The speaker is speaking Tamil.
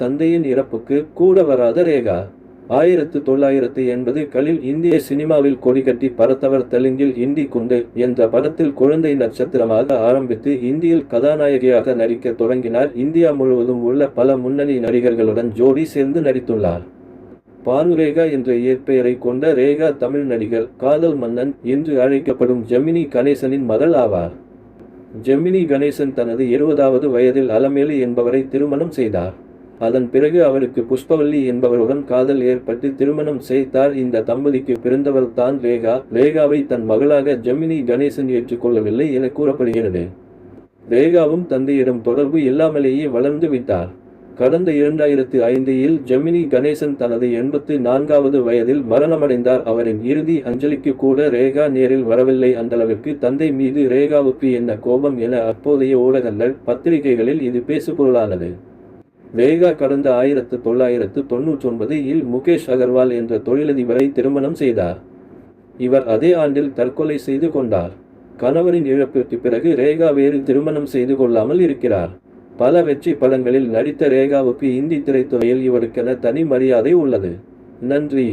தந்தையின் இறப்புக்கு கூட வராத ரேகா. 1980களில் இந்திய சினிமாவில் கொடிகட்டி பறத்தவர். தெலுங்கில் இந்தி குண்டு என்ற படத்தில் குழந்தை நட்சத்திரமாக ஆரம்பித்து இந்தியில் கதாநாயகியாக நடிக்க தொடங்கினார். இந்தியா முழுவதும் உள்ள பல முன்னணி நடிகர்களுடன் ஜோடி சேர்ந்து நடித்துள்ளார். பானுரேகா என்ற இயற்பெயரை கொண்ட ரேகா தமிழ் நடிகர், காதல் மன்னன் என்று அழைக்கப்படும் ஜெமினி கணேசனின் மகள் ஆவார். ஜெமினி கணேசன் தனது 20வது வயதில் அலமேலு என்பவரை திருமணம் செய்தார். அதன் பிறகு அவருக்கு புஷ்பவல்லி என்பவருடன் காதல் ஏற்பட்டு திருமணம் செய்தார். இந்த தம்பதிக்கு பிறந்தவர் தான் ரேகா. ரேகாவை தன் மகளாக ஜெமினி கணேசன் ஏற்றுக்கொள்ளவில்லை என கூறப்படுகிறது. ரேகாவும் தந்தையிடம் தொடர்பு இல்லாமலேயே வளர்ந்து விட்டார். கடந்த 2005இல் ஜெமினி கணேசன் தனது 84வது வயதில் மரணமடைந்தார். அவரின் இறுதி அஞ்சலிக்கு கூட ரேகா நேரில் வரவில்லை. அந்தளவிற்கு தந்தை மீது ரேகாவுக்கு என்ன கோபம் என அப்போதைய ஊடகங்கள், பத்திரிகைகளில் இது பேசுபொருளானது. ரேகா கடந்த 1999இல் முகேஷ் அகர்வால் என்ற தொழிலதிபரை திருமணம் செய்தார். இவர் அதே ஆண்டில் தற்கொலை செய்து கொண்டார். கணவரின் இழப்பிற்கு பிறகு ரேகா வேறு திருமணம் செய்து கொள்ளாமல் இருக்கிறார். பல வெற்றி படங்களில் நடித்த ரேகாவுக்கு இந்தி திரைத்துறையில் இவருக்கென தனி மரியாதை உள்ளது. நன்றி.